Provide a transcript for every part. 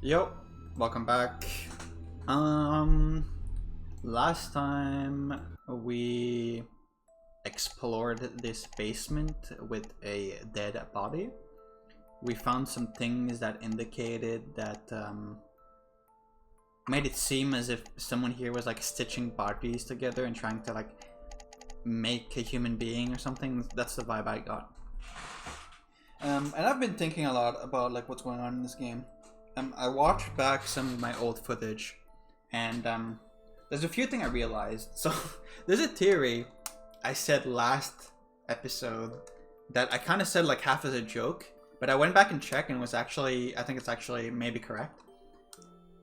Yo, welcome back. Last time we explored this basement with a dead body. We found some things that indicated that made it seem as if someone here was like stitching bodies together and trying to like make a human being or something. That's the vibe I got. And I've been thinking a lot about like what's going on in this game. I watched back some of my old footage, and there's a few things I realized. So there's a theory I said last episode that I kind of said like half as a joke, but I went back and checked and it was actually, I think it's actually maybe correct.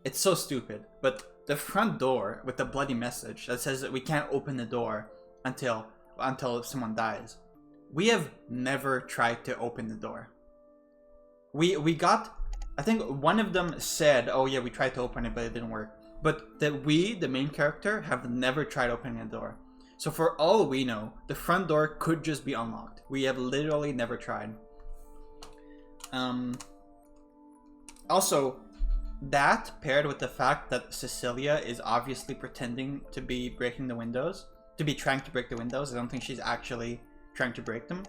It's so stupid, but the front door with the bloody message that says that we can't open the door until someone dies. We have never tried to open the door. We got, I think one of them said, oh yeah, we tried to open it, but it didn't work. But that we, the main character, have never tried opening a door. So for all we know, the front door could just be unlocked. We have literally never tried. Also, that paired with the fact that Cecilia is obviously pretending to be breaking the windows, to be trying to break the windows. I don't think she's actually trying to break them.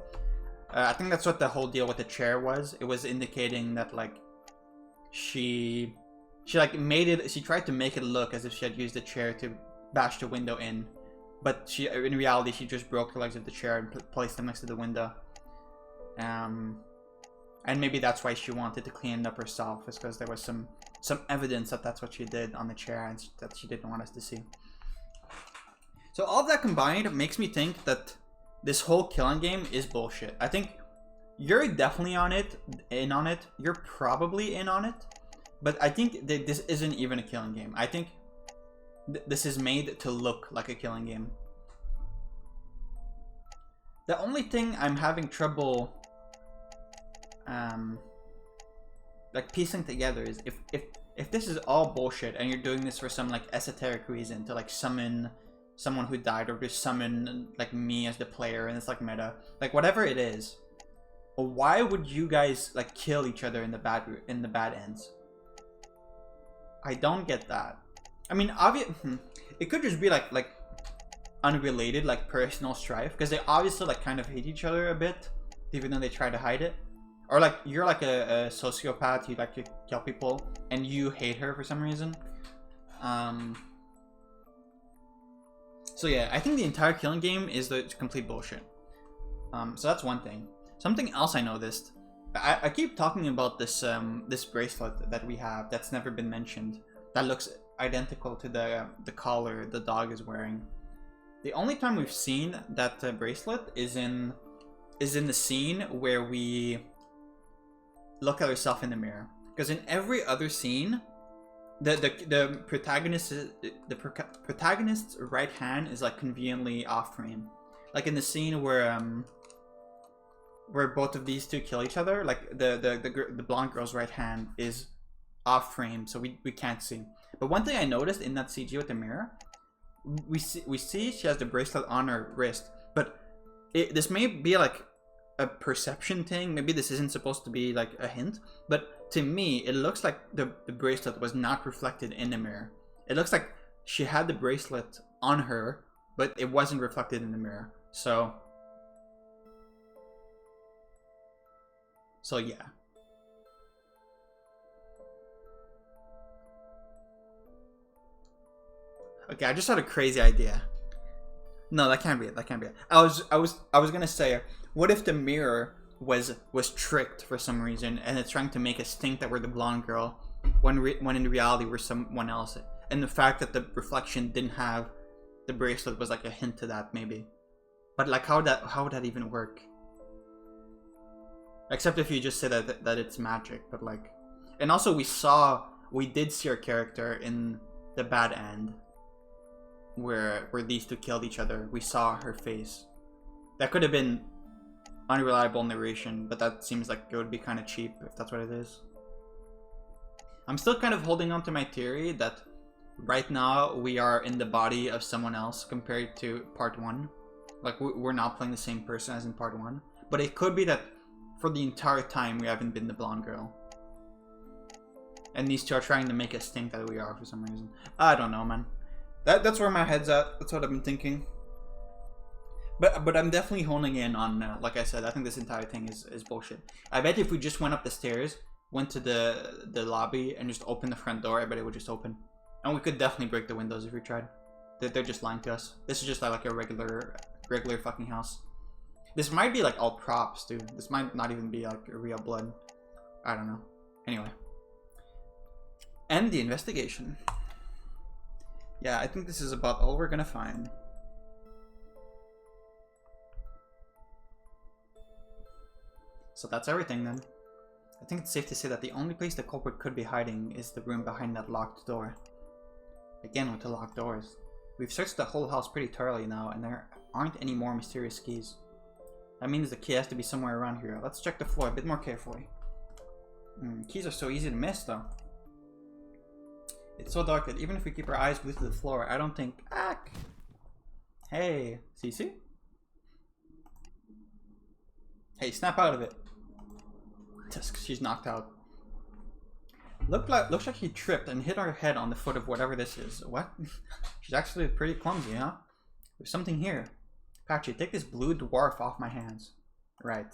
I think that's what the whole deal with the chair was. It was indicating that like she like made it, she tried to make it look as if she had used the chair to bash the window in, but she, in reality, she just broke the legs of the chair and placed them next to the window. And maybe that's why she wanted to clean it up herself, is because there was some evidence that that's what she did on the chair and that she didn't want us to see. So all of that combined makes me think that this whole killing game is bullshit. I think you're definitely in on it. You're probably in on it. But I think that this isn't even a killing game. I think this is made to look like a killing game. The only thing I'm having trouble like piecing together is if this is all bullshit and you're doing this for some like esoteric reason to like summon someone who died, or to summon like me as the player, and it's like meta, like whatever it is, why would you guys like kill each other in the bad ends? I don't get that. I mean, it could just be like unrelated, like personal strife, because they obviously like kind of hate each other a bit, even though they try to hide it. Or like you're like a sociopath, you like to kill people, and you hate her for some reason. So yeah, I think the entire killing game is the complete bullshit. So that's one thing. Something else I noticed. I keep talking about this this bracelet that we have that's never been mentioned. That looks identical to the collar the dog is wearing. The only time we've seen that bracelet is in the scene where we look at ourselves in the mirror. Because in every other scene, the protagonist's right hand is like conveniently off frame. Like in the scene where both of these two kill each other, like the blonde girl's right hand is off frame, so we can't see. But one thing I noticed in that CG with the mirror, we see she has the bracelet on her wrist, but this may be like a perception thing. Maybe this isn't supposed to be like a hint, but to me it looks like the bracelet was not reflected in the mirror. It looks like she had the bracelet on her, but it wasn't reflected in the mirror. So yeah. Okay, I just had a crazy idea. No, that can't be it. That can't be it. I was gonna say, what if the mirror was tricked for some reason, and it's trying to make us think that we're the blonde girl, when in reality we're someone else, and the fact that the reflection didn't have the bracelet was like a hint to that, maybe. But like, how would that even work? Except if you just say that it's magic, but like, and also we did see our character in the bad end, where these two killed each other. We saw her face. That could have been unreliable narration, but that seems like it would be kind of cheap if that's what it is. I'm still kind of holding on to my theory that right now we are in the body of someone else compared to part 1. Like we're not playing the same person as in part 1, but it could be that for the entire time we haven't been the blonde girl. And these two are trying to make us think that we are for some reason. I don't know, man. That's where my head's at. That's what I've been thinking. But I'm definitely honing in on, like I said, I think this entire thing is bullshit. I bet if we just went up the stairs, went to the lobby, and just opened the front door, I bet it would just open. And we could definitely break the windows if we tried. They're just lying to us. This is just like a regular fucking house. This might be like all props, dude. This might not even be like real blood. I don't know. Anyway. End the investigation. Yeah, I think this is about all we're gonna find. So that's everything then. I think it's safe to say that the only place the culprit could be hiding is the room behind that locked door. Again with the locked doors. We've searched the whole house pretty thoroughly now, and there aren't any more mysterious keys. That means the key has to be somewhere around here. Let's check the floor a bit more carefully. Keys are so easy to miss though. It's so dark that even if we keep our eyes glued to the floor, I don't think... Hey, Cece? Hey, snap out of it. She's knocked out. Looks like he tripped and hit her head on the foot of whatever this is. What? She's actually pretty clumsy, huh? There's something here. Pachi, take this blue dwarf off my hands. Right.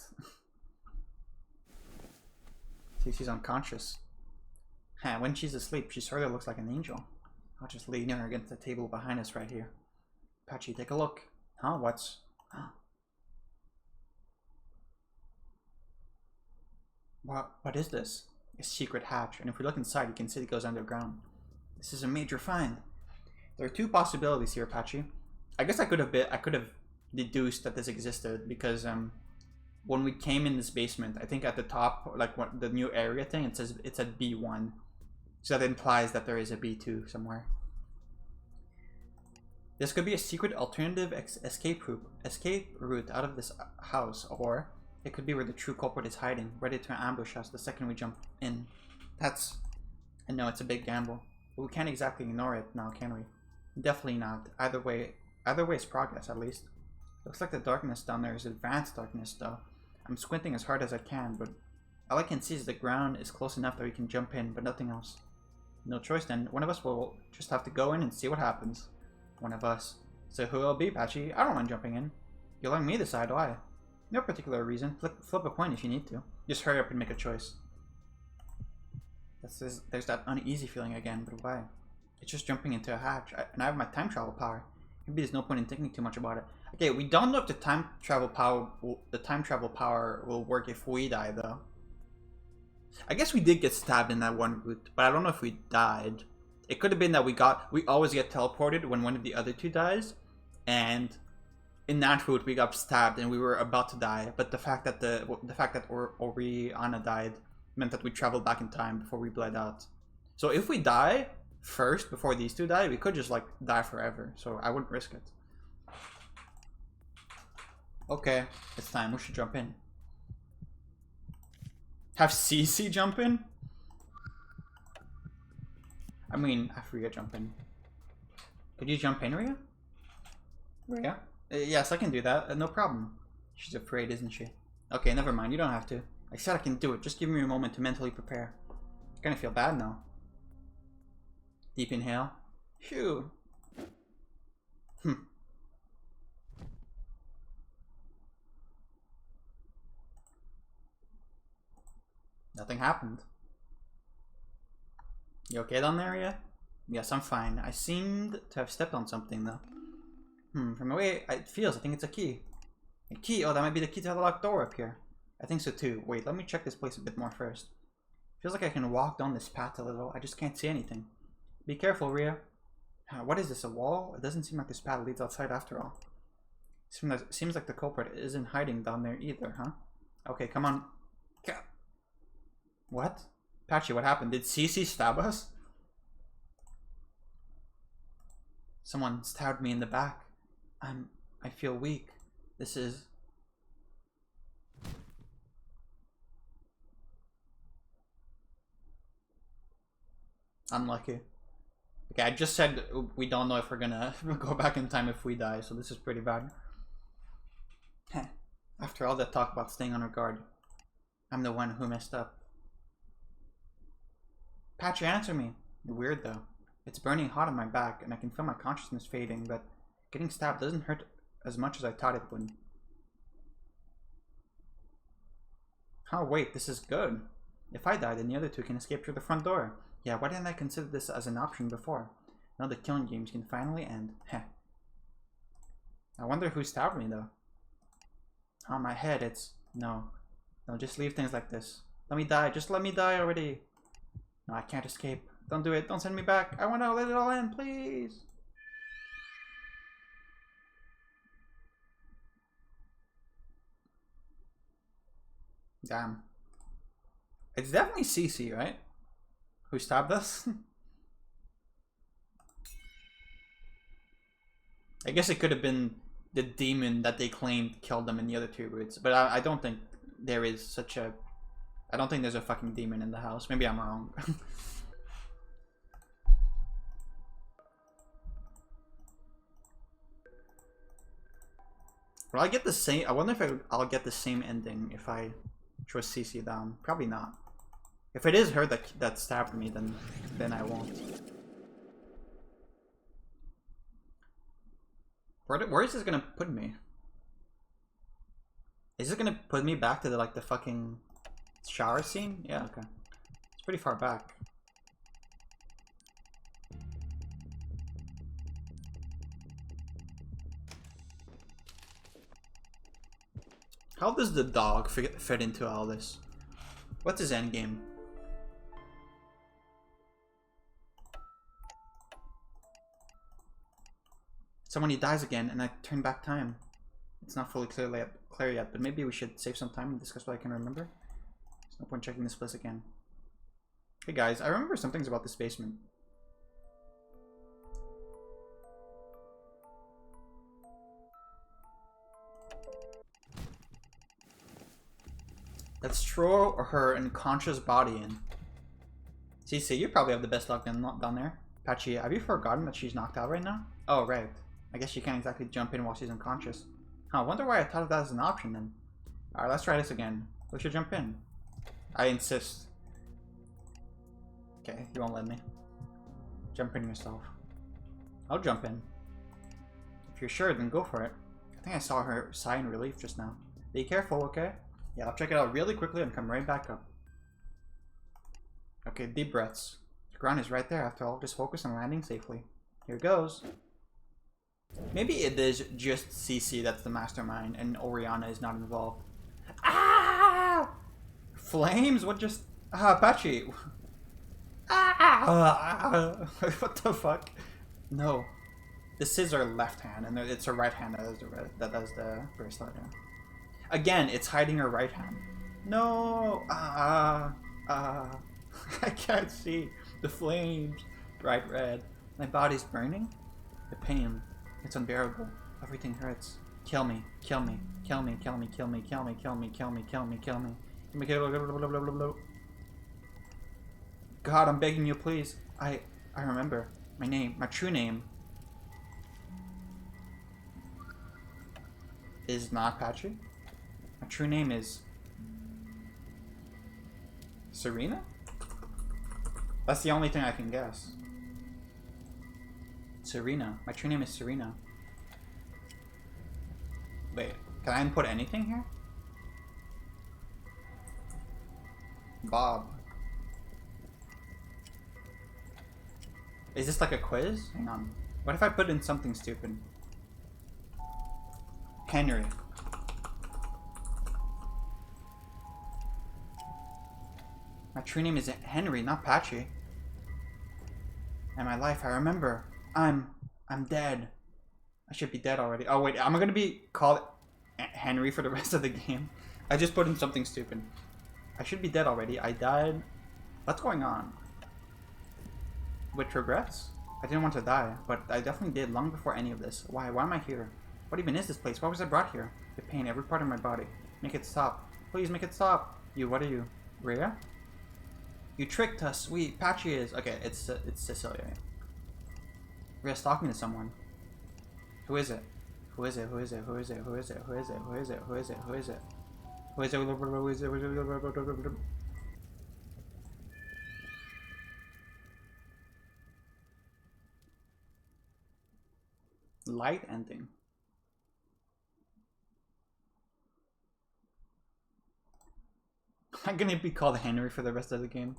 See, she's unconscious. When she's asleep, she sort of looks like an angel. I'll just lean her against the table behind us right here. Pachi, take a look. Huh? What's... What is this? A secret hatch, and if we look inside, you can see it goes underground. This is a major find. There are two possibilities here, Pachi. I guess I could have deduced that this existed because when we came in this basement, I think at the top, like the new area thing, it said B1, so that implies that there is a B2 somewhere. This could be a secret alternative escape route out of this house, or it could be where the true culprit is hiding, ready to ambush us the second we jump in. I know it's a big gamble, but we can't exactly ignore it now, can we? Definitely not. Either way is progress, at least. Looks like the darkness down there is advanced darkness, though. I'm squinting as hard as I can, but all I can see is the ground is close enough that we can jump in, but nothing else. No choice then. One of us will just have to go in and see what happens. One of us. So who will it be, Pachi? I don't mind jumping in. You're letting me decide why. No particular reason. Flip a coin if you need to. Just hurry up and make a choice. There's that uneasy feeling again, but why? It's just jumping into a hatch, and I have my time travel power. Maybe there's no point in thinking too much about it. Okay, we don't know if the time travel power will work if we die, though. I guess we did get stabbed in that one route, but I don't know if we died. It could have been that we always get teleported when one of the other two dies, and in that route we got stabbed and we were about to die. But the fact that Oriana died meant that we traveled back in time before we bled out. So if we die first before these two die, we could just like die forever. So I wouldn't risk it. Okay, it's time. We should jump in. Have CC jump in? I mean, have Rhea jump in. Could you jump in, Rhea? Rhea? Yes, I can do that. No problem. She's afraid, isn't she? Okay, never mind. You don't have to. I said I can do it. Just give me a moment to mentally prepare. I'm gonna feel bad now. Deep inhale. Phew. Nothing happened. You okay down there, Rhea? Yes, I'm fine. I seemed to have stepped on something, though. From the way it feels, I think it's a key. A key? Oh, that might be the key to the locked door up here. I think so too. Wait, let me check this place a bit more first. Feels like I can walk down this path a little. I just can't see anything. Be careful, Rhea. What is this, a wall? It doesn't seem like this path leads outside after all. Seems like the culprit isn't hiding down there either, huh? Okay, come on. What? Pachi, what happened? Did CC stab us? Someone stabbed me in the back. I feel weak. This is... unlucky. Okay, I just said we don't know if we're gonna go back in time if we die, so this is pretty bad. After all that talk about staying on our guard, I'm the one who messed up. Pachi, answer me. Weird though. It's burning hot on my back and I can feel my consciousness fading, but getting stabbed doesn't hurt as much as I thought it would. Oh wait, this is good. If I die, then the other two can escape through the front door. Yeah, why didn't I consider this as an option before? Now the killing games can finally end. Heh. I wonder who stabbed me though. On my head, it's... No. Don't just leave things like this. Let me die. Just let me die already. No, I can't escape. Don't do it. Don't send me back. I want to let it all end, please. Damn. It's definitely Cece, right? Who stabbed us? I guess it could have been the demon that they claimed killed them in the other two routes. But I don't think there is such a... I don't think there's a fucking demon in the house. Maybe I'm wrong. Will I get the same... I wonder if I'll get the same ending if I trust Cece down. Probably not. If it is her that stabbed me, then I won't. Where is this gonna put me? Is it gonna put me back to the fucking shower scene? Yeah, okay. It's pretty far back. How does the dog fit into all this? What's his endgame? So when he dies again and I turn back time. It's not fully clear yet, but maybe we should save some time and discuss what I can remember. There's no point checking this place again. Hey guys, I remember some things about this basement. Let's throw her unconscious body in. Cece, you probably have the best luck down there. Pachi, have you forgotten that she's knocked out right now? Oh, right. I guess she can't exactly jump in while she's unconscious. Huh, I wonder why I thought of that as an option then. Alright, let's try this again. We should jump in. I insist. Okay, you won't let me. Jump in yourself. I'll jump in. If you're sure, then go for it. I think I saw her sigh in relief just now. Be careful, okay? Yeah, I'll check it out really quickly and come right back up. Okay, deep breaths. The ground is right there after all. Just focus on landing safely. Here goes. Maybe it is just Cece that's the mastermind and Oriana is not involved. Ah! Flames? What just... Ah, Pachi! Ah! What the fuck? No. This is her left hand and it's her right hand that does the bracelet. Yeah. Again, it's hiding her right hand. No! I can't see. The flames. Bright red. My body's burning. The pain. It's unbearable. Everything hurts. Kill me. Kill me. Kill me. Kill me. Kill me. Kill me. Kill me. Kill me. Kill me. Kill me. Kill me. God, I'm begging you, please. I remember. My name. My true name. Is not Pachi. My true name is... Serena? That's the only thing I can guess. Serena. My true name is Serena. Wait, can I input anything here? Bob. Is this like a quiz? Hang on. What if I put in something stupid? Henry. My true name is Henry, not Pachi. And my life, I remember. I'm dead. I should be dead already. Oh wait, I'm gonna be called Henry for the rest of the game. I just put in something stupid. I should be dead already. I died. What's going on? With regrets? I didn't want to die, but I definitely did long before any of this. Why? Why am I here? What even is this place? Why was I brought here? The pain, every part of my body. Make it stop. Please make it stop. You, what are you? Rhea? You tricked us. Pachi is... Okay, it's Cecilia. Rhea's talking to someone. Who is it? Who is it? Who is it? Who is it? Who is it? Who is it? Who is it? Who is it? Who is it? Who is it? Who is it? Light ending. I'm gonna be called Henry for the rest of the game.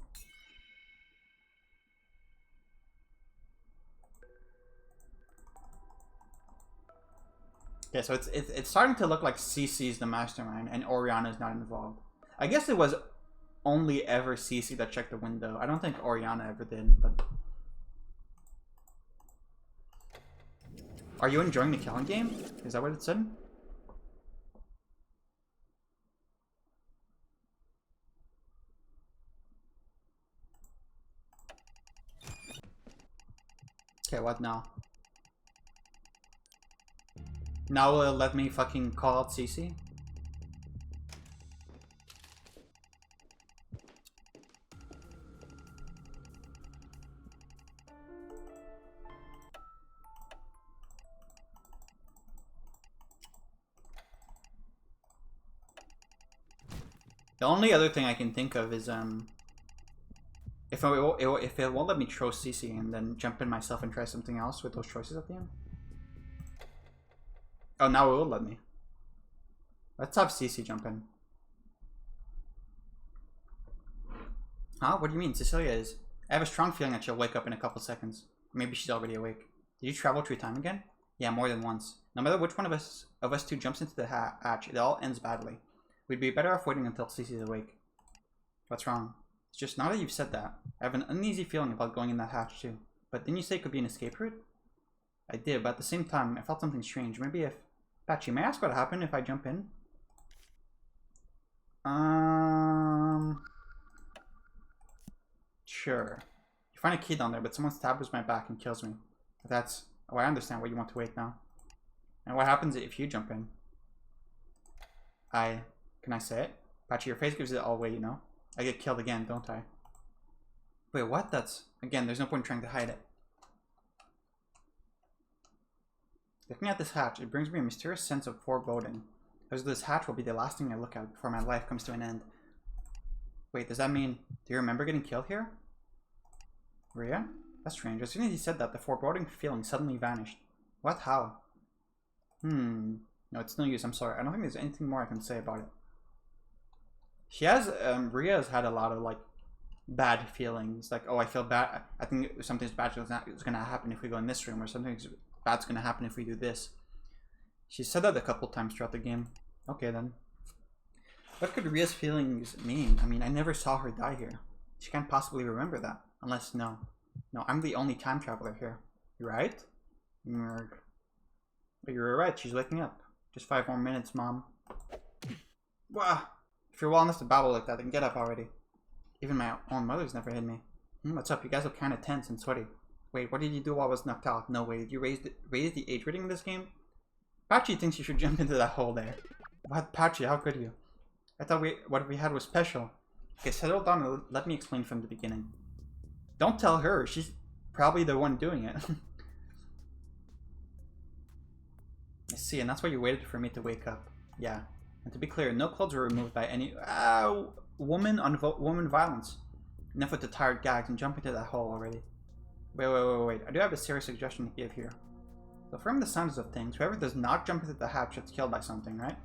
Okay, so it's starting to look like Cece's the mastermind and Oriana's not involved. I guess it was only ever Cece that checked the window. I don't think Oriana ever did, but... Are you enjoying the killing game? Is that what it said? Okay, what now? Now will it let me fucking call out Cece? The only other thing I can think of is if it won't let me throw Cece and then jump in myself and try something else with those choices at the end. Oh, now it will let me. Let's have Cece jump in. Huh? What do you mean? Cecilia is. I have a strong feeling that she'll wake up in a couple seconds. Maybe she's already awake. Did you travel through time again? Yeah, more than once. No matter which one of us two jumps into the hatch, it all ends badly. We'd be better off waiting until Cece's awake. What's wrong? It's just now that you've said that, I have an uneasy feeling about going in that hatch too. But didn't you say it could be an escape route? I did, but at the same time, I felt something strange. Maybe if... Pachi, may I ask what happened if I jump in? Sure. You find a key down there, but someone stabs my back and kills me. That's... Oh, I understand why you want to wait now. And what happens if you jump in? Can I say it? Pachi, your face gives it all away, you know? I get killed again, don't I? Wait, what? That's... Again, there's no point in trying to hide it. Looking at this hatch, it brings me a mysterious sense of foreboding. As this hatch will be the last thing I look at before my life comes to an end. Wait, does that mean... Do you remember getting killed here? Ria? That's strange. As soon as he said that, the foreboding feeling suddenly vanished. What? How? No, it's no use. I'm sorry. I don't think there's anything more I can say about it. She has... Ria has had a lot of, like, bad feelings. Like, oh, I feel bad. I think something's bad is going to happen if we go in this room, or something's bad's going to happen if we do this. She said that a couple times throughout the game. Okay, then. What could Ria's feelings mean? I mean, I never saw her die here. She can't possibly remember that. Unless, no. No, I'm the only time traveler here. You right? But you're right, she's waking up. Just 5 more minutes, Mom. Wow. If you're well enough to babble like that, then get up already. Even my own mother's never hit me. What's up? You guys look kind of tense and sweaty. Wait, what did you do while I was knocked out? No way. Did you raise the age rating in this game? Pachi thinks you should jump into that hole there. What? Pachi, how could you? I thought what we had was special. Okay, settle down and let me explain from the beginning. Don't tell her. She's probably the one doing it. I see, and that's why you waited for me to wake up. Yeah. And to be clear, no clothes were removed by any woman violence. Enough with the tired gags and jump into that hole already. Wait. I do have a serious suggestion to give here. So from the sounds of things, whoever does not jump into the hatch gets killed by something, right?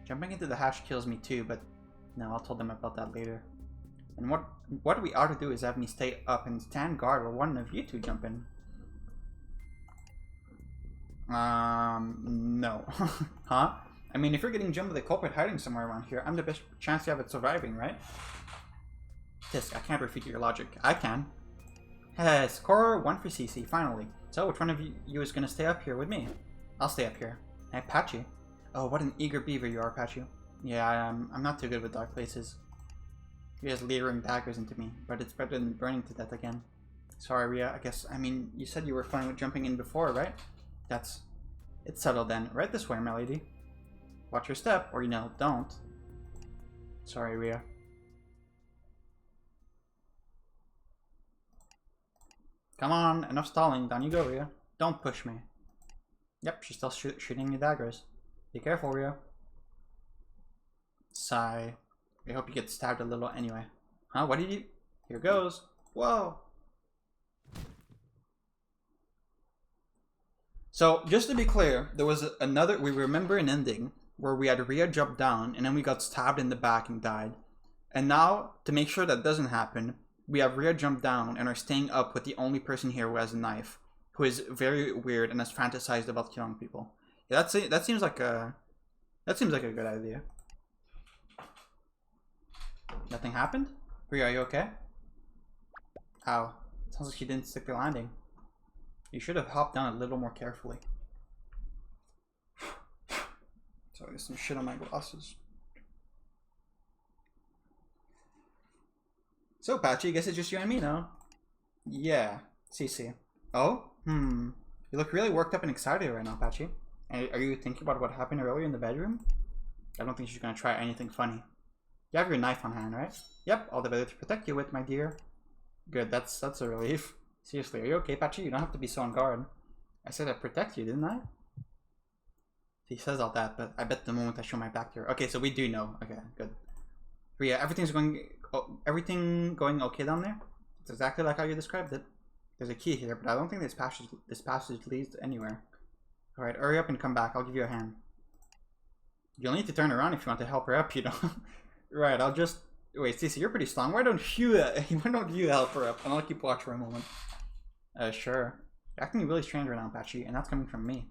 Jumping into the hatch kills me too, but no, I'll tell them about that later. And what we ought to do is have me stay up and stand guard while one of you two jump in. No. Huh? I mean, if you're getting jumped with a culprit hiding somewhere around here, I'm the best chance you have at surviving, right? Tisk, I can't refute your logic. I can. Hey, score 1 for Cece, finally. So, which one of you is gonna stay up here with me? I'll stay up here. Hey, Pachi. Oh, what an eager beaver you are, Pachi. Yeah, I'm not too good with dark places. You're just luring daggers into me, but it's better than burning to death again. Sorry, Ria, I mean, you said you were fine with jumping in before, right? It's settled then. Right this way, my lady. Watch your step, or don't. Sorry, Ria. Come on, enough stalling. Down you go, Ria. Don't push me. Yep, she's still shooting you daggers. Be careful, Ria. Sigh. I hope you get stabbed a little anyway. Huh? What did you... Here goes. Whoa! So, just to be clear, there was another... We remember an ending where we had Rhea jump down and then we got stabbed in the back and died. And now, to make sure that doesn't happen, we have Rhea jump down and are staying up with the only person here who has a knife, who is very weird and has fantasized about killing people. Yeah, that seems like a good idea. Nothing happened? Rhea, are you okay? Ow. Sounds like she didn't stick the landing. You should have hopped down a little more carefully. Sorry, there's some shit on my glasses. So, Pachi, guess it's just you and me now. Yeah, CC. Oh? You look really worked up and excited right now, Pachi. Are you thinking about what happened earlier in the bedroom? I don't think she's gonna try anything funny. You have your knife on hand, right? Yep, all the better to protect you with, my dear. Good, that's a relief. Seriously, are you okay, Pachi? You don't have to be so on guard. I said I'd protect you, didn't I? He says all that, but I bet the moment I show my back to her. Okay, so we do know. Okay, good. Rhea, everything going okay down there? It's exactly like how you described it. There's a key here, but I don't think this passage leads anywhere. Alright, hurry up and come back. I'll give you a hand. You'll need to turn around if you want to help her up, you know? Right, I'll just... Wait, Stacey, you're pretty strong. Why don't you help her up? And I'll keep watch for a moment. Sure. You're acting really strange right now, Pachi, and that's coming from me.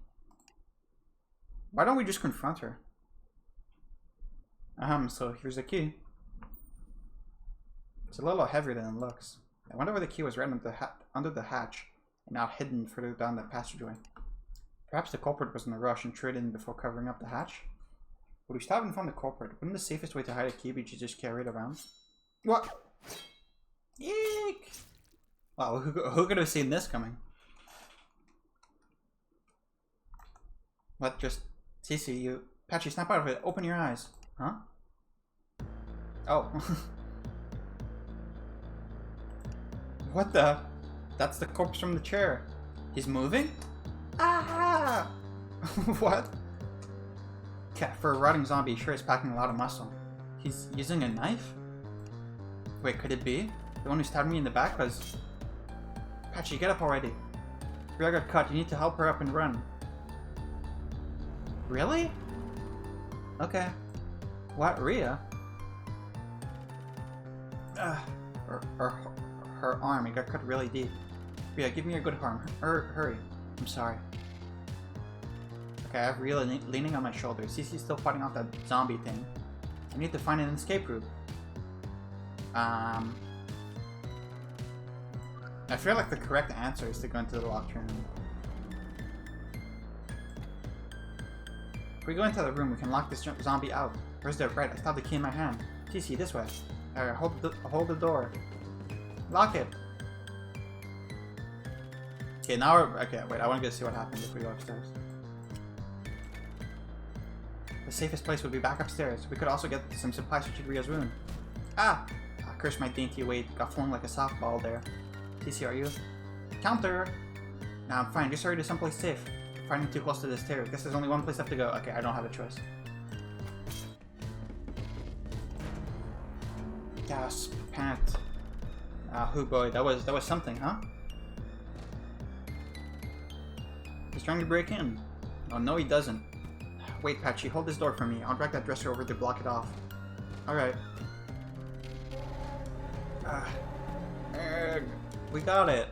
Why don't we just confront her? So here's the key. It's a little heavier than it looks. I wonder where the key was right under the hatch, and not hidden further down the passageway. Perhaps the culprit was in a rush and threw it in before covering up the hatch? Would we stop and find the culprit? Wouldn't the safest way to hide a key be to just carry it around? What? Eek! Wow, who could have seen this coming? What? Just... Cece, you... Pachi, snap out of it. Open your eyes. Huh? Oh. What the? That's the corpse from the chair. He's moving? Ah! What? Cat, for a rotting zombie, sure is packing a lot of muscle. He's using a knife? Wait, could it be? The one who stabbed me in the back was... Pachi, get up already. Rhea got cut. You need to help her up and run. Really? Okay. What, Rhea? Her arm, it got cut really deep. Rhea, give me your good arm. Hurry. I'm sorry. Okay, I have Rhea leaning on my shoulder. Cece's still fighting off that zombie thing. I need to find an escape route. I feel like the correct answer is to go into the locked room. If we go into the room, we can lock this zombie out. Where's the right? I still have the key in my hand. Cece, this way. Hold the door. Lock it. Okay, now we're... Okay, wait, I want to go see what happens if we go upstairs. The safest place would be back upstairs. We could also get some supplies to treat Rhea's wound. Ah! I cursed my dainty weight. Got flung like a softball there. TC, are you? Counter! Nah, I'm fine. Just hurry to someplace safe. Finding too close to the stairs. Guess there's only one place left to go. Okay, I don't have a choice. Gasp. Pant. Ah, oh boy. That was something, huh? He's trying to break in. Oh, no he doesn't. Wait, Pachi, hold this door for me. I'll drag that dresser over to block it off. Alright. We got it.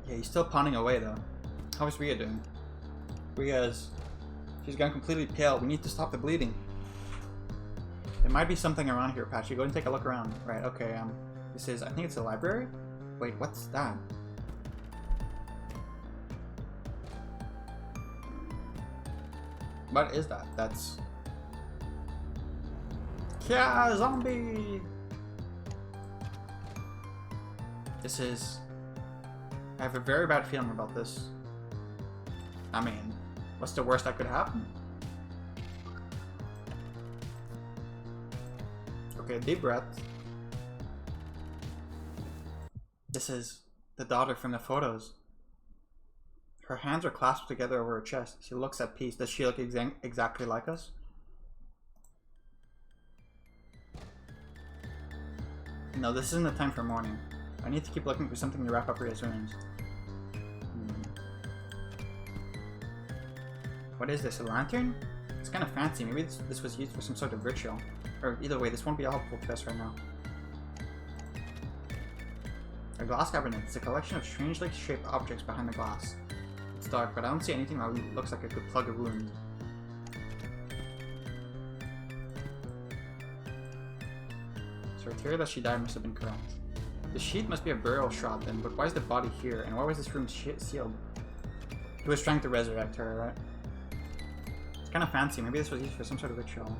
Yeah, he's still pounding away though. How is Rhea doing? She's gone completely pale. We need to stop the bleeding. There might be something around here, Pachi. Go and take a look around. Right, okay, this is, I think it's a library? Wait, what's that? What is that? That's... Yeah, zombie! This is... I have a very bad feeling about this. I mean, what's the worst that could happen? Okay, deep breath. This is the daughter from the photos. Her hands are clasped together over her chest. She looks at peace. Does she look exactly like us? No, this isn't the time for mourning. I need to keep looking for something to wrap up Rhea's wounds. What is this, a lantern? It's kind of fancy. Maybe this was used for some sort of ritual. Or either way, this won't be helpful to us right now. A glass cabinet. It's a collection of strangely shaped objects behind the glass. It's dark, but I don't see anything that looks like it could plug a wound. So her theory that she died must have been correct. The sheet must be a burial shroud then, but why is the body here? And why was this room sealed? He was trying to resurrect her, right? It's kind of fancy. Maybe this was used for some sort of ritual.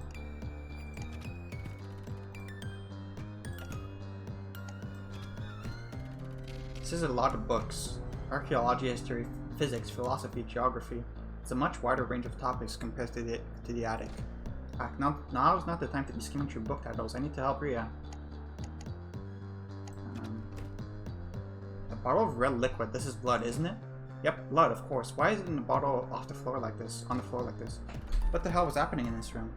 This is a lot of books. Archaeology, history, physics, philosophy, geography. It's a much wider range of topics compared to the attic. In fact, now is not the time to be skimming through book titles. I need to help Ria. A bottle of red liquid. This is blood, isn't it? Yep, blood, of course. Why is it in a bottle off the floor like this? On the floor like this? What the hell was happening in this room?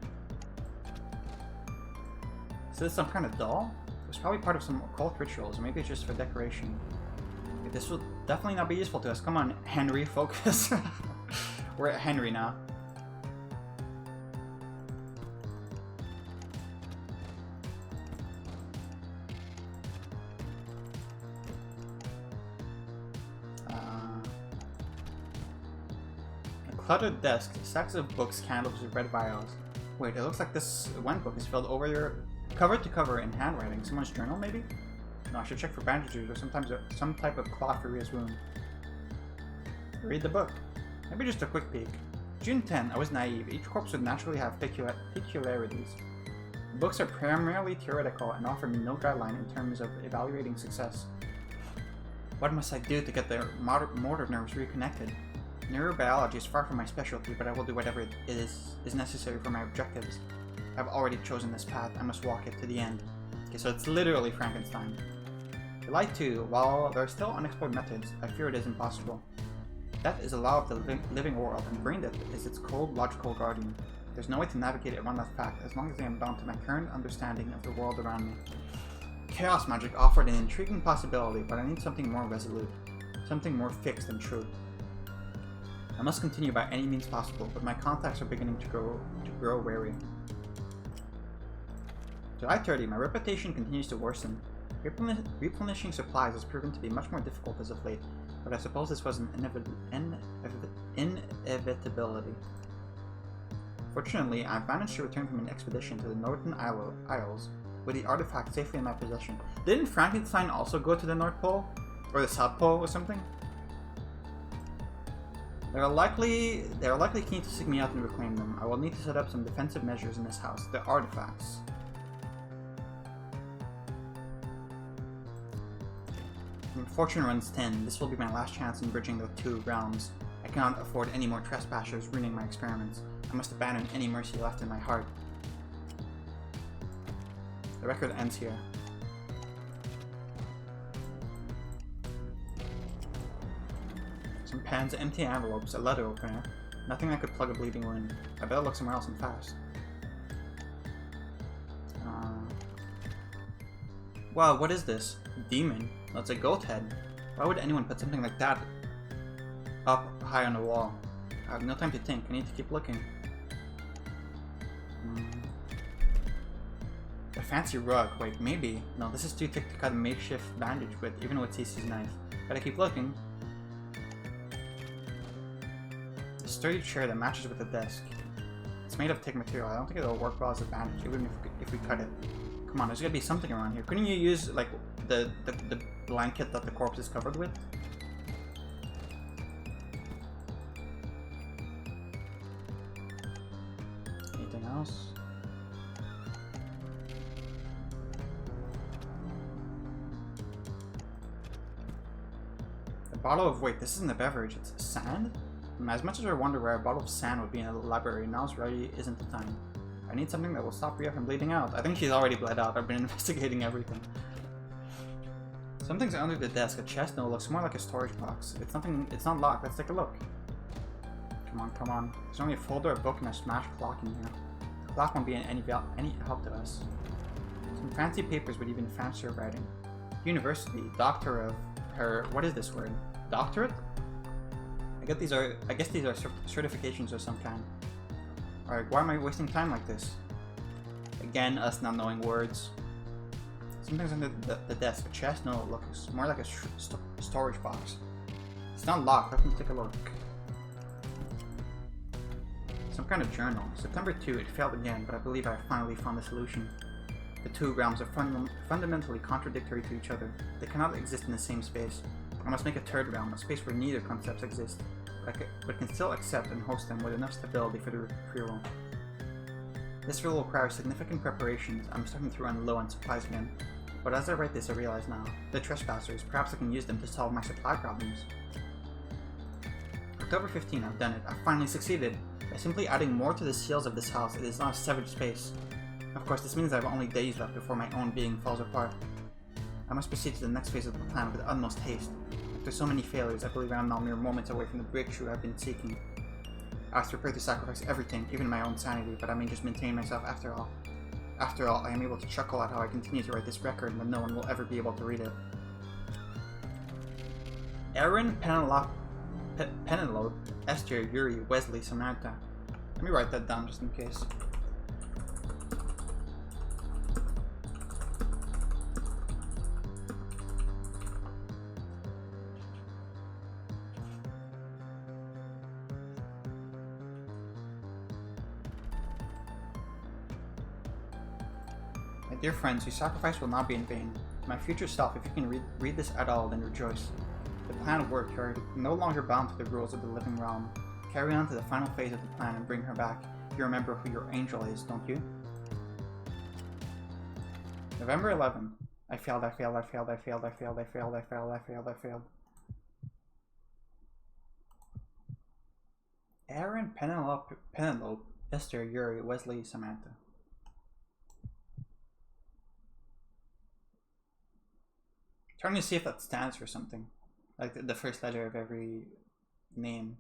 Is this some kind of doll? It was probably part of some occult rituals, or maybe it's just for decoration. Okay, this will definitely not be useful to us. Come on, Henry, focus. We're at Henry now. Cluttered desk, stacks of books, candles, with red vials. Wait, it looks like this one book is filled over cover to cover in handwriting. Someone's journal, maybe? No, I should check for bandages or some type of cloth for Ria's wound. Read the book. Maybe just a quick peek. June 10, I was naive. Each corpse would naturally have peculiarities. The books are primarily theoretical and offer no guideline in terms of evaluating success. What must I do to get the motor nerves reconnected? Neurobiology is far from my specialty, but I will do whatever it is necessary for my objectives. I've already chosen this path. I must walk it to the end. Okay, so it's literally Frankenstein. July 2. While there are still unexplored methods, I fear it is impossible. Death is a law of the living world, and brain death is its cold, logical guardian. There's no way to navigate around that fact, as long as I am bound to my current understanding of the world around me. Chaos magic offered an intriguing possibility, but I need something more resolute. Something more fixed and true. I must continue by any means possible, but my contacts are beginning to grow wary. July 30. My reputation continues to worsen. Replenishing supplies has proven to be much more difficult as of late, but I suppose this was an inevitability. Fortunately, I've managed to return from an expedition to the Northern Isles with the artifact safely in my possession. Didn't Frankenstein also go to the North Pole? Or the South Pole or something? They are likely keen to seek me out and reclaim them. I will need to set up some defensive measures in this house. The artifacts. Fortune runs 10. This will be my last chance in bridging the two realms. I cannot afford any more trespassers ruining my experiments. I must abandon any mercy left in my heart. The record ends here. Some pens, empty envelopes, a letter opener. Nothing that could plug a bleeding wound. I better look somewhere else and fast. Wow, what is this? Demon? That's a goat head. Why would anyone put something like that up high on the wall? I have no time to think. I need to keep looking. A fancy rug. Wait, maybe. No, this is too thick to cut a makeshift bandage with, even with CC's knife. Gotta keep looking. A sturdy chair that matches with the desk. It's made of thick material. I don't think it'll work well as a bandage, even if we cut it. Come on, there's gotta be something around here. Couldn't you use, like, the blanket that the corpse is covered with? Anything else? A bottle of, wait, this isn't a beverage, it's sand? As much as I wonder where a bottle of sand would be in a library, now's really isn't the time. I need something that will stop Ria from bleeding out. I think she's already bled out. I've been investigating everything. Something's under the desk. A chest? No, it looks more like a storage box. It's not locked. Let's take a look. Come on, come on. There's only a folder, a book, and a smashed clock in here. The clock won't be any help to us. Some fancy papers with even fancier writing. University. Doctor of her... What is this word? Doctorate? A I guess these are certifications of some kind. Alright, why am I wasting time like this? Again, us not knowing words. Something's under the desk. A chest? No, it looks more like a storage box. It's not locked. Let me take a look. Some kind of journal. September 2, it failed again, but I believe I finally found the solution. The two realms are fundamentally contradictory to each other. They cannot exist in the same space. I must make a third realm, a space where neither concepts exist, but can still accept and host them with enough stability for the retrieval. This will require significant preparations. I'm starting to run low on supplies again. But as I write this, I realize now, the trespassers, perhaps I can use them to solve my supply problems. October 15, I've done it. I've finally succeeded. By simply adding more to the seals of this house, it is now a savage space. Of course, this means I have only days left before my own being falls apart. I must proceed to the next phase of the plan with the utmost haste. After so many failures, I believe I am now mere moments away from the breakthrough I've been seeking. I was prepared to sacrifice everything, even my own sanity, but I may just maintain myself after all. After all, I am able to chuckle at how I continue to write this record when no one will ever be able to read it. Aaron, Penelope, Esther, Yuri, Wesley, Samantha. Let me write that down just in case. My dear friends, your sacrifice will not be in vain. My future self, if you can read this at all, then rejoice. The plan worked. You are no longer bound to the rules of the living realm. Carry on to the final phase of the plan and bring her back. You remember who your angel is, don't you? November 11. I failed. Aaron, Penelope, Esther, Yuri, Wesley, Samantha. Trying to see if that stands for something. Like the first letter of every name.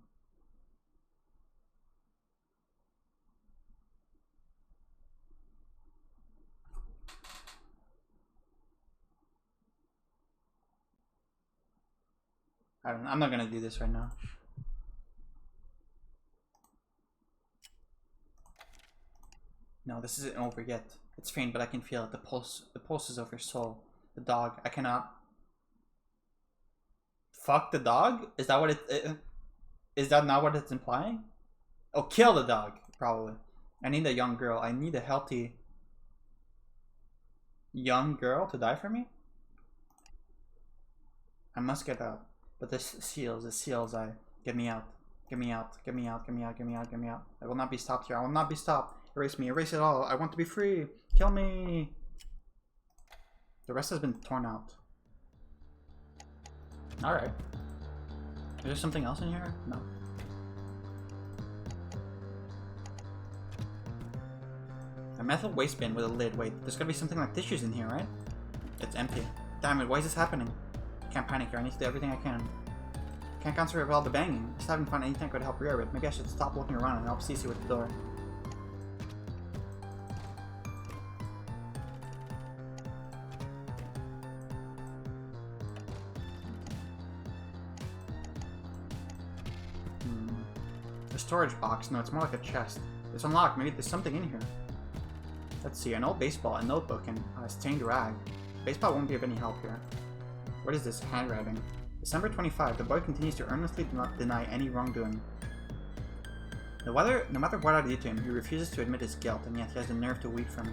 I don't know. I'm not gonna do this right now. No, this isn't over yet. It's faint, but I can feel it. The pulses of her soul. The dog. I cannot. Fuck the dog? Is that what is that not what it's implying? Oh, kill the dog, probably. I need a young girl. I need a healthy young girl to die for me? I must get out. But the seals, get me out. Get me out. I will not be stopped here. I will not be stopped. Erase me. Erase it all. I want to be free. Kill me. The rest has been torn out. Alright. Is there something else in here? No. A metal waste bin with a lid. Wait, there's gotta be something like tissues in here, right? It's empty. Damn it, why is this happening? I can't panic here. I need to do everything I can. Can't concentrate with all the banging. I still haven't found anything that could help rear it. Maybe I should stop looking around and help Cece with the door. Storage box. No, it's more like a chest. It's unlocked. Maybe there's something in here. Let's see. An old baseball, a notebook, and a stained rag. Baseball won't be of any help here. What is this? Handwriting. December 25. The boy continues to earnestly deny any wrongdoing. No matter what I do to him, he refuses to admit his guilt, and yet he has the nerve to weep for me.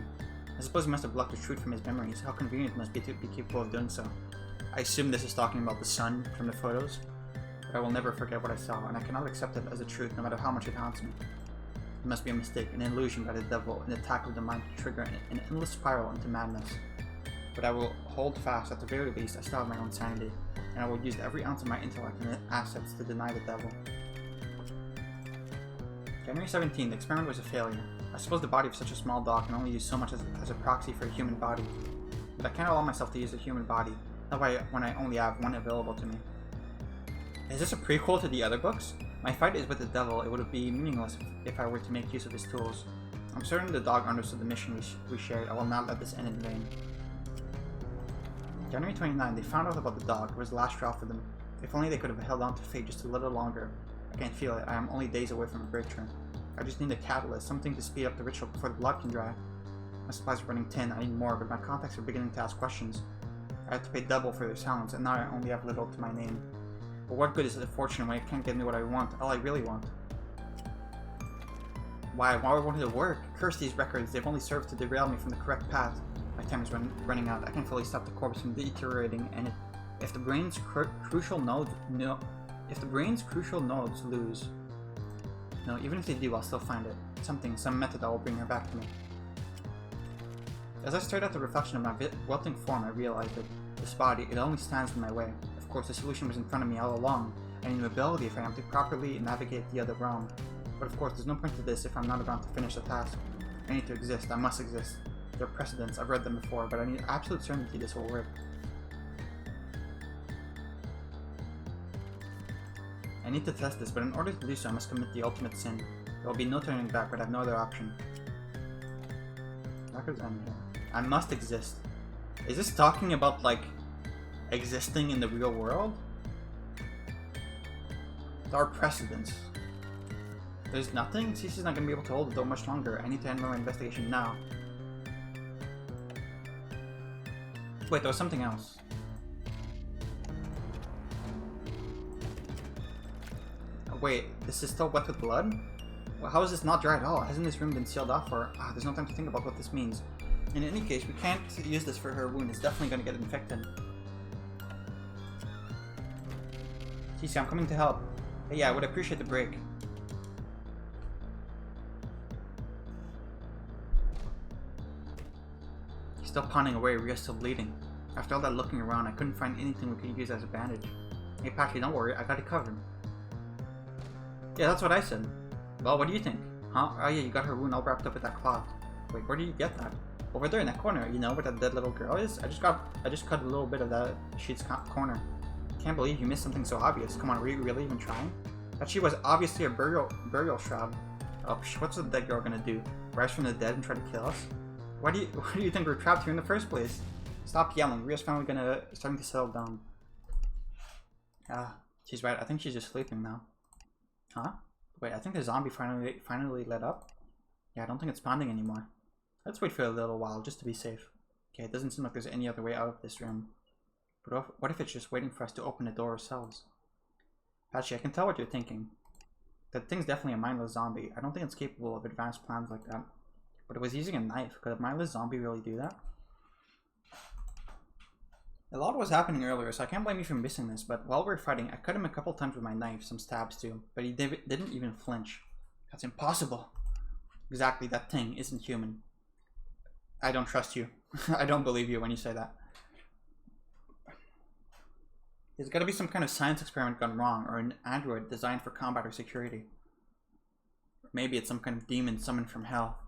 I suppose he must have blocked the truth from his memories. How convenient it must be to be capable of doing so. I assume this is talking about the sun from the photos. I will never forget what I saw, and I cannot accept it as a truth no matter how much it haunts me. It must be a mistake, an illusion by the devil, an attack of the mind to trigger an endless spiral into madness. But I will hold fast. At the very least, I still have my own sanity, and I will use every ounce of my intellect and assets to deny the devil. January 17th, the experiment was a failure. I suppose the body of such a small dog can only use so much as a proxy for a human body. But I can't allow myself to use a human body, not when I only have one available to me. Is this a prequel to the other books? My fight is with the devil. It would be meaningless if I were to make use of his tools. I'm certain the dog understood the mission we shared. I will not let this end in vain. January 29, they found out about the dog. It was the last straw for them. If only they could have held on to fate just a little longer. I can't feel it. I am only days away from a breakthrough. I just need a catalyst, something to speed up the ritual before the blood can dry. My supplies are running thin. I need more, but my contacts are beginning to ask questions. I have to pay double for their silence, and now I only have little to my name. But what good is a fortune when it can't get me what I want, all I really want? Why won't it work? Curse these records, they've only served to derail me from the correct path. My time is running out. I can fully stop the corpse from deteriorating, and if the brain's crucial nodes lose, no, even if they do, I'll still find it. Some method that will bring her back to me. As I stared at the reflection of my wilting form, I realized that this body, it only stands in my way. Of course, the solution was in front of me all along. I need mobility if I am to properly navigate the other realm. But of course, there's no point to this if I'm not about to finish the task. I need to exist. I must exist. There are precedents. I've read them before, but I need absolute certainty this will work. I need to test this, but in order to do so, I must commit the ultimate sin. There will be no turning back, but I have no other option. Records end here. I must exist. Is this talking about, like, existing in the real world? There are precedents. There's nothing? Cece's not going to be able to hold the door much longer. I need to end my investigation now. Wait, there was something else. Wait, this is still wet with blood? Well, how is this not dry at all? Hasn't this room been sealed off for? There's no time to think about what this means. In any case, we can't use this for her wound. It's definitely going to get infected. Cece, I'm coming to help. Hey, yeah, I would appreciate the break. He's still pounding away. Rhea's still bleeding. After all that looking around, I couldn't find anything we could use as a bandage. Hey, Pachi, don't worry. I got it covered. Yeah, that's what I said. Well, what do you think? Huh? Oh yeah, you got her wound all wrapped up with that cloth. Wait, where did you get that? Over there in that corner, you know where that dead little girl is? I just cut a little bit of that sheet's corner. Can't believe you missed something so obvious. Come on, were you really even trying? That she was obviously a burial shroud. Oh, what's the dead girl gonna do? Rise from the dead and try to kill us? Why do you think we're trapped here in the first place? Stop yelling. Rhea's finally starting to settle down. She's right. I think she's just sleeping now. Huh? Wait, I think the zombie finally let up. Yeah, I don't think it's pounding anymore. Let's wait for a little while, just to be safe. Okay, it doesn't seem like there's any other way out of this room. But what if it's just waiting for us to open the door ourselves? Pachi, I can tell what you're thinking. That thing's definitely a mindless zombie. I don't think it's capable of advanced plans like that. But it was using a knife. Could a mindless zombie really do that? A lot was happening earlier, so I can't blame you for missing this, but while we were fighting, I cut him a couple times with my knife, some stabs too, but he didn't even flinch. That's impossible. Exactly, that thing isn't human. I don't trust you. I don't believe you when you say that. There's gotta be some kind of science experiment gone wrong, or an android designed for combat or security. Maybe it's some kind of demon summoned from hell.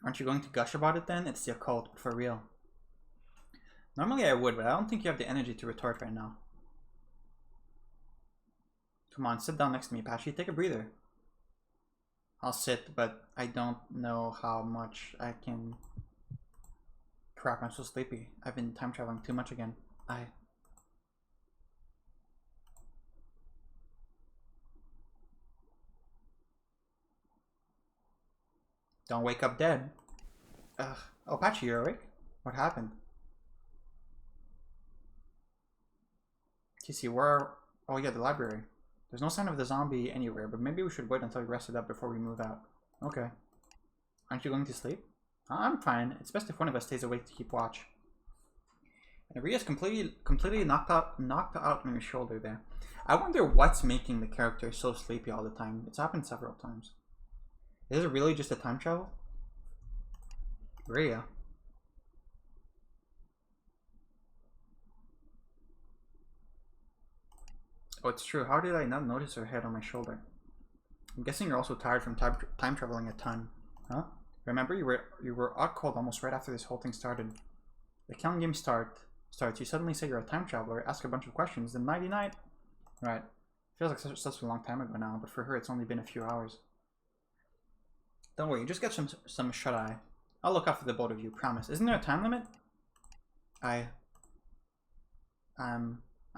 Aren't you going to gush about it then? It's the occult, but for real. Normally I would, but I don't think you have the energy to retort right now. Come on, sit down next to me, Pachi. Take a breather. I'll sit, but I don't know how much I can... Crap, I'm so sleepy. I've been time traveling too much again. Don't wake up dead. Ugh. Oh, Pachi, you're awake? What happened? TC, where... Oh yeah, the library. There's no sign of the zombie anywhere, but maybe we should wait until he rested up before we move out. Okay. Aren't you going to sleep? I'm fine. It's best if one of us stays awake to keep watch. And Rhea's completely knocked out on your shoulder there. I wonder what's making the character so sleepy all the time. It's happened several times. Is it really just a time travel? Rhea. Oh, it's true. How did I not notice her head on my shoulder? I'm guessing you're also tired from time traveling a ton. Huh? Remember, you were out cold almost right after this whole thing started. The killing game starts. You suddenly say you're a time traveler, ask a bunch of questions, then nighty-night. Right. Feels like such a long time ago now, but for her it's only been a few hours. Don't worry, just get some shut-eye. I'll look after the both of you, promise. Isn't there a time limit? I'm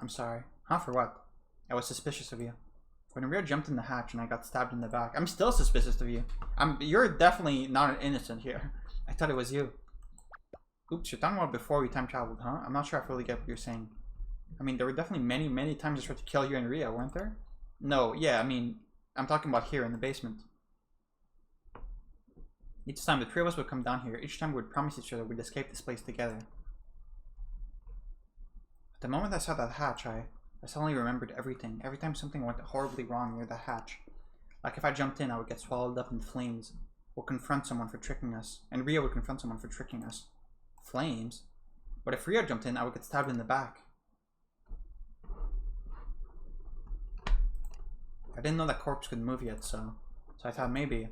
sorry. Huh, for what? I was suspicious of you. When Ria jumped in the hatch and I got stabbed in the back, I'm still suspicious of you. You're definitely not an innocent here. I thought it was you. Oops, you're talking about before we time traveled, huh? I'm not sure I fully get what you're saying. I mean, there were definitely many, many times I tried to kill you and Ria, weren't there? No, yeah, I mean, I'm talking about here in the basement. Each time the three of us would come down here, each time we would promise each other we'd escape this place together. At the moment I saw that hatch, I suddenly remembered everything. Every time something went horribly wrong near the hatch. Like if I jumped in, I would get swallowed up in flames. Or confront someone for tricking us. And Ria would confront someone for tricking us. Flames? But if Ria jumped in, I would get stabbed in the back. I didn't know that corpse could move yet, so I thought maybe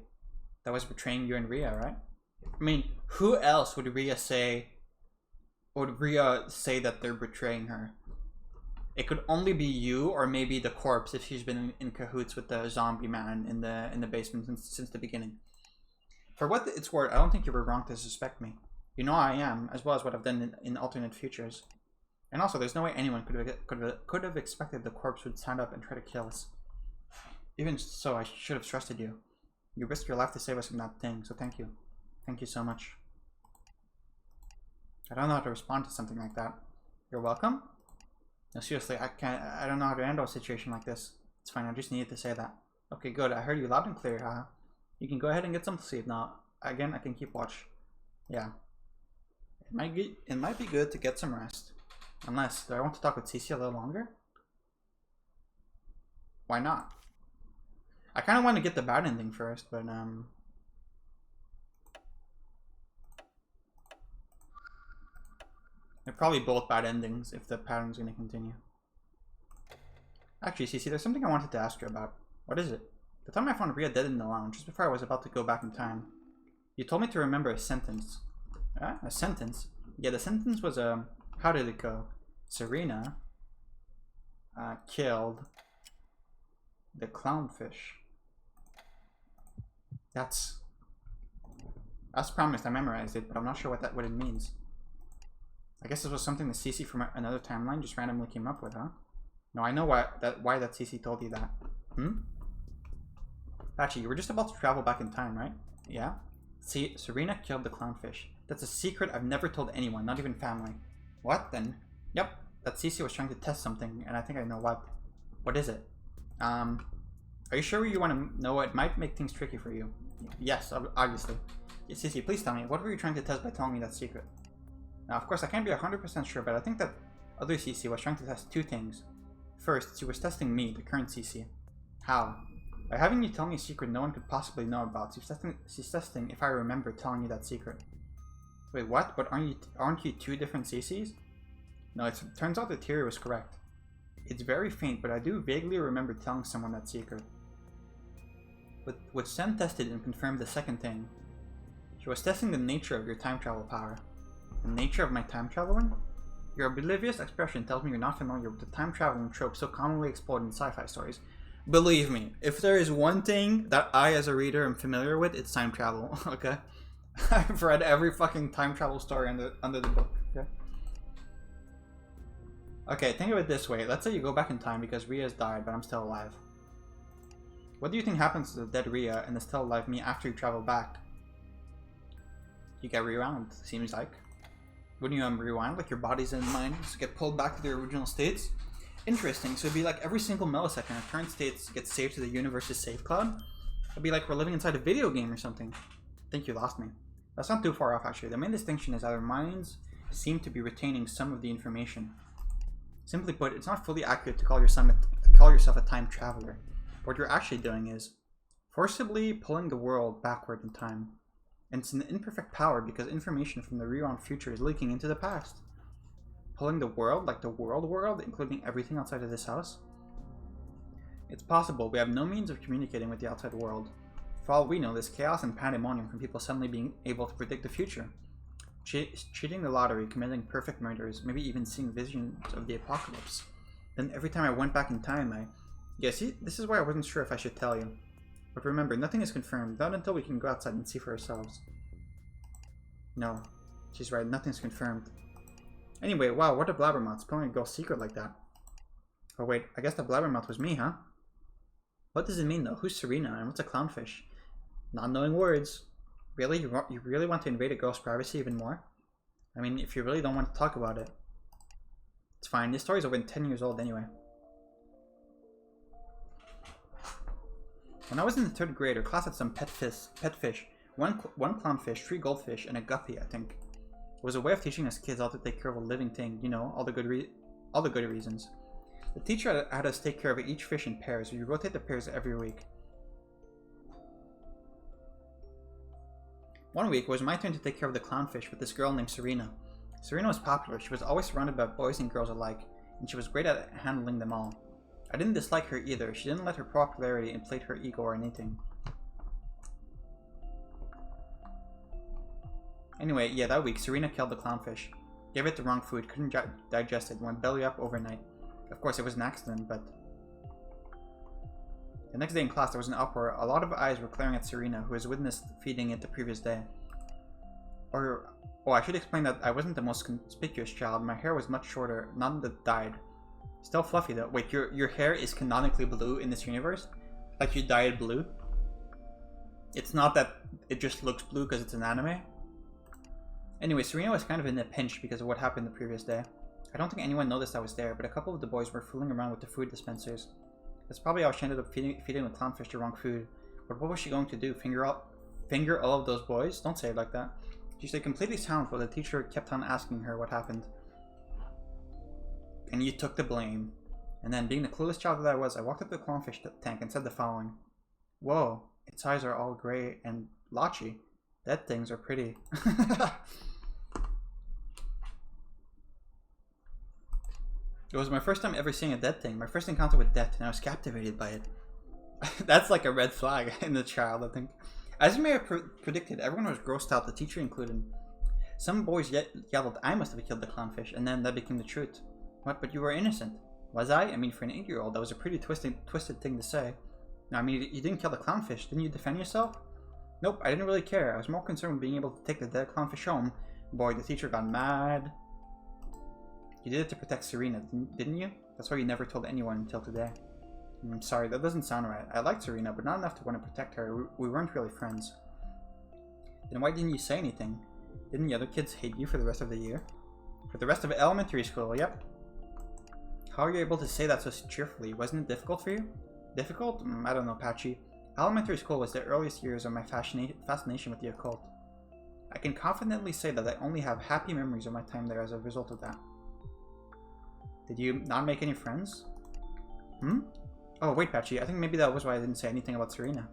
that was betraying you and Ria, right? I mean, who else would Ria say that they're betraying her? It could only be you, or maybe the corpse if she's been in cahoots with the zombie man in the basement since the beginning. For what it's worth, I don't think you were wrong to suspect me. You know I am, as well as what I've done in alternate futures. And also, there's no way anyone could have expected the corpse would stand up and try to kill us. Even so, I should have trusted you. You risked your life to save us from that thing, so thank you. Thank you so much. I don't know how to respond to something like that. You're welcome? No, seriously, I don't know how to handle a situation like this. It's fine, I just needed to say that. Okay, good, I heard you loud and clear, haha. You can go ahead and get some sleep now. Again, I can keep watch. Yeah. It might be good to get some rest. Unless, do I want to talk with Cece a little longer? Why not? I kind of want to get the bad ending first, but they're probably both bad endings if the pattern's going to continue. Actually, Cece, there's something I wanted to ask you about. What is it? The time I found Ria dead in the lounge, just before I was about to go back in time, you told me to remember a sentence. A sentence? Yeah, the sentence was, how did it go? Serena killed the clownfish. That's as promised, I memorized it, but I'm not sure what it means. I guess this was something that Cece from another timeline just randomly came up with, huh? No, I know why that Cece told you that. Pachi, you were just about to travel back in time, right? Yeah? See, Serena killed the clownfish. That's a secret I've never told anyone, not even family. What, then? Yep, that Cece was trying to test something, and I think I know what. What is it? Are you sure you want to know? It might make things tricky for you. Yes, obviously. Cece, please tell me, what were you trying to test by telling me that secret? Now, of course, I can't be 100% sure, but I think that other Cece was trying to test two things. First, she was testing me, the current Cece. How? By having you tell me a secret no one could possibly know about. She's testing if I remember telling you that secret. Wait, what? But aren't you two different Ceces? No, it turns out the theory was correct. It's very faint, but I do vaguely remember telling someone that secret. Which then tested and confirmed the second thing. She was testing the nature of your time travel power. The nature of my time traveling? Your oblivious expression tells me you're not familiar with the time traveling trope so commonly explored in sci-fi stories. Believe me, if there is one thing that I as a reader am familiar with, it's time travel, okay? I've read every fucking time travel story under the book, okay? Okay, think of it this way. Let's say you go back in time because Ria's died, but I'm still alive. What do you think happens to the dead Ria and the still alive me after you travel back? You get rewound, seems like. Wouldn't you rewind, like your bodies and minds get pulled back to their original states? Interesting, so it'd be like every single millisecond our current states get saved to the universe's save cloud? It'd be like we're living inside a video game or something. I think you lost me. That's not too far off actually. The main distinction is that our minds seem to be retaining some of the information. Simply put, it's not fully accurate to call yourself a time traveler. What you're actually doing is forcibly pulling the world backward in time. And it's an imperfect power because information from the rewound future is leaking into the past. Pulling the world, like the world, including everything outside of this house? It's possible. We have no means of communicating with the outside world. For all we know, there's chaos and pandemonium from people suddenly being able to predict the future. Cheating the lottery, committing perfect murders, maybe even seeing visions of the apocalypse. Then every time I went back in time, Yeah, see, this is why I wasn't sure if I should tell you. But remember, nothing is confirmed, not until we can go outside and see for ourselves. No, she's right, nothing's confirmed. Anyway, wow, what a blabbermouth, spilling a girl's secret like that. Oh wait, I guess the blabbermouth was me, huh? What does it mean though? Who's Serena and what's a clownfish? Not knowing words. Really? You really want to invade a girl's privacy even more? I mean, if you really don't want to talk about it. It's fine, this story's over 10 years old anyway. When I was in the 3rd grade, our class had some pet fish. One clownfish, 3 goldfish, and a guppy, I think. It was a way of teaching us kids how to take care of a living thing, you know, all the good reasons. The teacher had us take care of each fish in pairs. We rotate the pairs every week. One week, it was my turn to take care of the clownfish with this girl named Serena. Serena was popular. She was always surrounded by boys and girls alike, and she was great at handling them all. I didn't dislike her either. She didn't let her popularity inflate her ego or anything. Anyway, yeah, that week, Serena killed the clownfish. Gave it the wrong food, couldn't digest it, went belly up overnight. Of course, it was an accident, but... The next day in class, there was an uproar. A lot of eyes were glaring at Serena, who has witnessed feeding it the previous day. Oh, I should explain that I wasn't the most conspicuous child. My hair was much shorter, none that dyed. Still fluffy though. Wait, your hair is canonically blue in this universe? Like you dye it blue? It's not that it just looks blue because it's an anime? Anyway, Serena was kind of in a pinch because of what happened the previous day. I don't think anyone noticed I was there, but a couple of the boys were fooling around with the food dispensers. That's probably how she ended up feeding the clownfish the wrong food. But what was she going to do? Finger all of those boys? Don't say it like that. She stayed completely silent while the teacher kept on asking her what happened. And you took the blame. And then, being the clueless child that I was, I walked up to the clownfish tank and said the following. Whoa, its eyes are all gray and blotchy. Dead things are pretty. It was my first time ever seeing a dead thing, my first encounter with death, and I was captivated by it. That's like a red flag in the child, I think. As you may have predicted, everyone was grossed out, the teacher included. Some boys yelled I must have killed the clownfish, and then that became the truth. What, but you were innocent. Was I? I mean, for an 8-year-old, that was a pretty twisted thing to say. No, I mean, you didn't kill the clownfish, didn't you defend yourself? Nope, I didn't really care. I was more concerned with being able to take the dead clownfish home. Boy, the teacher got mad. You did it to protect Serena, didn't you? That's why you never told anyone until today. I'm sorry, that doesn't sound right. I liked Serena, but not enough to want to protect her. We weren't really friends. Then why didn't you say anything? Didn't the other kids hate you for the rest of the year? For the rest of elementary school, yep. How are you able to say that so cheerfully? Wasn't it difficult for you? Difficult? I don't know, Pachi. Elementary school was the earliest years of my fascination with the occult. I can confidently say that I only have happy memories of my time there as a result of that. Did you not make any friends? Oh, wait, Pachi, I think maybe that was why I didn't say anything about Serena.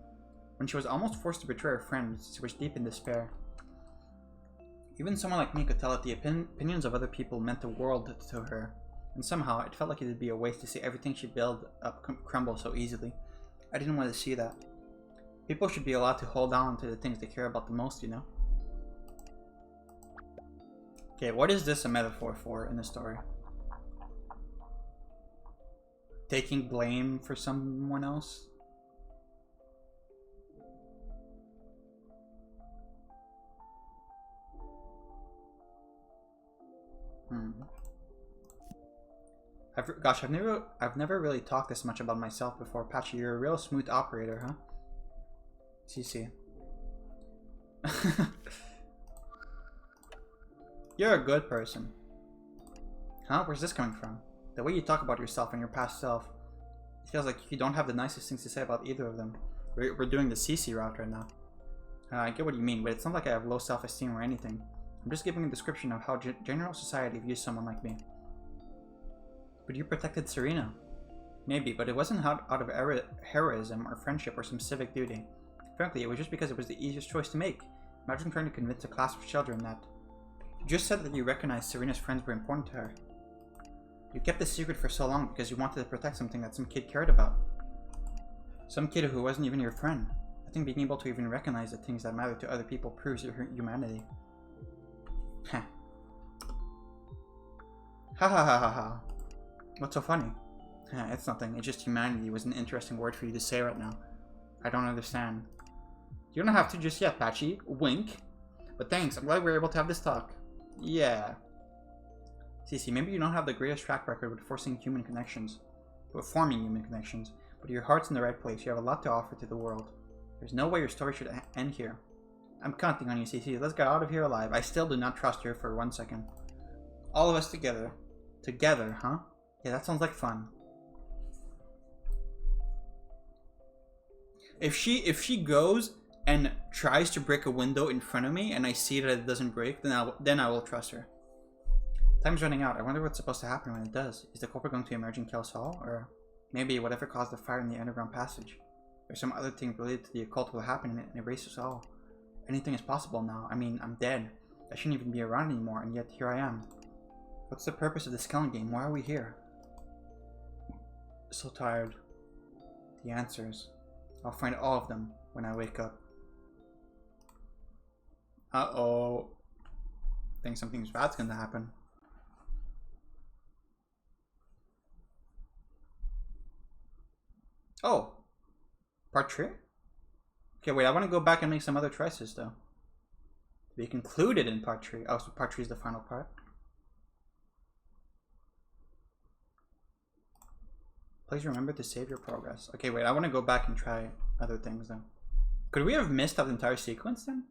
When she was almost forced to betray her friend, she was deep in despair. Even someone like me could tell that the opinions of other people meant the world to her, and somehow it felt like it would be a waste to see everything she built up crumble so easily. I didn't want to see that. People should be allowed to hold on to the things they care about the most, you know? Okay, what is this a metaphor for in the story? Taking blame for someone else? Gosh, I've never really talked this much about myself before. Pachi, you're a real smooth operator, huh? CC. You're a good person. Huh? Where's this coming from? The way you talk about yourself and your past self, it feels like you don't have the nicest things to say about either of them. We're doing the CC route right now. I get what you mean, but it's not like I have low self-esteem or anything. I'm just giving a description of how general society views someone like me. But you protected Serena. Maybe, but it wasn't out of heroism or friendship or some civic duty. Frankly, it was just because it was the easiest choice to make. Imagine trying to convince a class of children that. You just said that you recognized Serena's friends were important to her. You kept this secret for so long because you wanted to protect something that some kid cared about. Some kid who wasn't even your friend. I think being able to even recognize the things that matter to other people proves your humanity. Heh. Ha ha ha ha ha. What's so funny? It's nothing. It's just humanity was an interesting word for you to say right now. I don't understand. You don't have to just yet, Pachi. Wink. But thanks. I'm glad we were able to have this talk. Yeah. Cece, maybe you don't have the greatest track record with forcing human connections. We're forming human connections, but your heart's in the right place. You have a lot to offer to the world. There's no way your story should end here. I'm counting on you, CC. Let's get out of here alive. I still do not trust her for 1 second. All of us together. Together, huh? Yeah, that sounds like fun. If she goes and tries to break a window in front of me and I see that it doesn't break, then I will trust her. Time's running out. I wonder what's supposed to happen when it does. Is the culprit going to emerge and kill us all? Or maybe whatever caused the fire in the underground passage? Or some other thing related to the occult will happen and erase us all. Anything is possible now. I mean, I'm dead. I shouldn't even be around anymore, and yet here I am. What's the purpose of this killing game? Why are we here? So tired. The answers. I'll find all of them when I wake up. Uh-oh. I think something bad's gonna happen. Oh. Part 3? Okay, wait, I want to go back and make some other choices, though. To be concluded in part 3. Oh, so part 3 is the final part. Please remember to save your progress. Okay, wait, I want to go back and try other things, though. Could we have missed that entire sequence, then?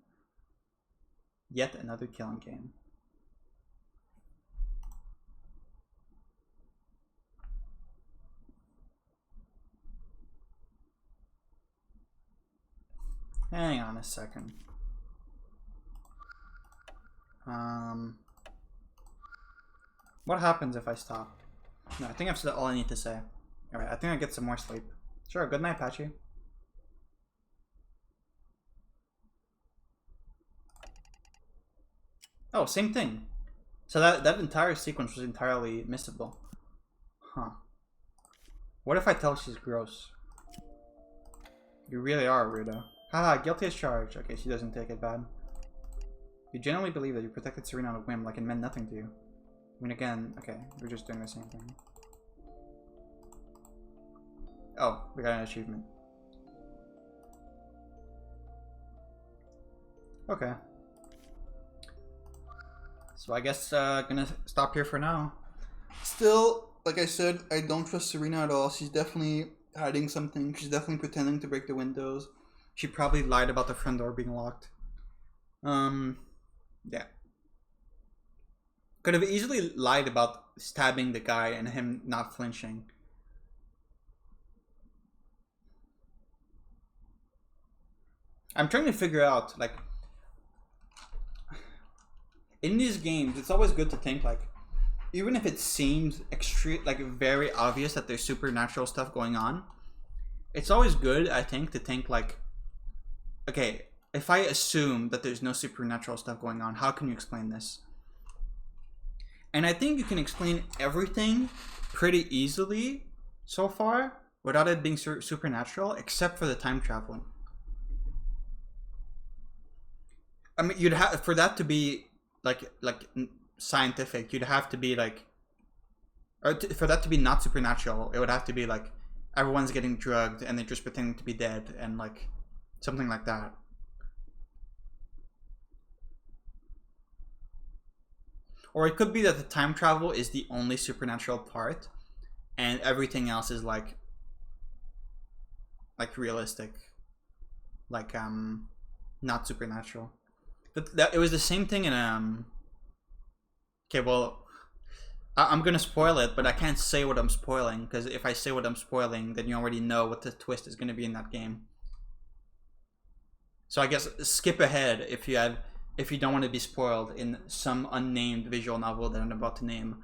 Yet another killing game. Hang on a second. What happens if I stop? No, I think I've said all I need to say. Alright, I think I get some more sleep. Sure, good night, Pachi. Oh, same thing. So that entire sequence was entirely missable. Huh. What if I tell she's gross? You really are a weirdo. Haha, guilty as charged. Okay, she doesn't take it bad. You genuinely believe that you protected Serena on a whim like it meant nothing to you. I mean, again, okay, we're just doing the same thing. Oh, we got an achievement. Okay. So I guess gonna stop here for now. Still, like I said, I don't trust Serena at all. She's definitely hiding something. She's definitely pretending to break the windows. She probably lied about the front door being locked. Yeah. Could have easily lied about stabbing the guy and him not flinching. I'm trying to figure out, like, in these games, it's always good to think, like, even if it seems extreme, like, very obvious that there's supernatural stuff going on, it's always good, I think, to think, like, okay, if I assume that there's no supernatural stuff going on, how can you explain this? And I think you can explain everything pretty easily so far without it being supernatural, except for the time traveling. I mean, you'd have, for that to be like scientific, you'd have to be like, or for that to be not supernatural, it would have to be like everyone's getting drugged and they're just pretending to be dead and like something like that. Or it could be that the time travel is the only supernatural part and everything else is like realistic, like not supernatural. But that it was the same thing in okay, well, I'm gonna spoil it, but I can't say what I'm spoiling because if I say what I'm spoiling, then you already know what the twist is gonna be in that game. So I guess skip ahead if you don't want to be spoiled in some unnamed visual novel that I'm about to name.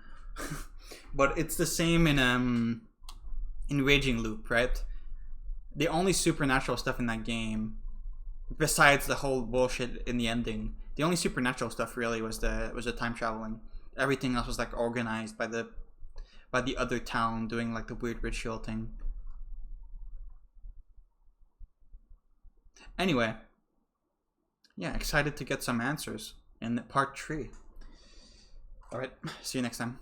But it's the same in Raging Loop, right? The only supernatural stuff in that game, besides the whole bullshit in the ending, the only supernatural stuff really was the time traveling. Everything else was like organized by the other town doing like the weird ritual thing. Anyway, yeah, excited to get some answers in part 3. All right, see you next time.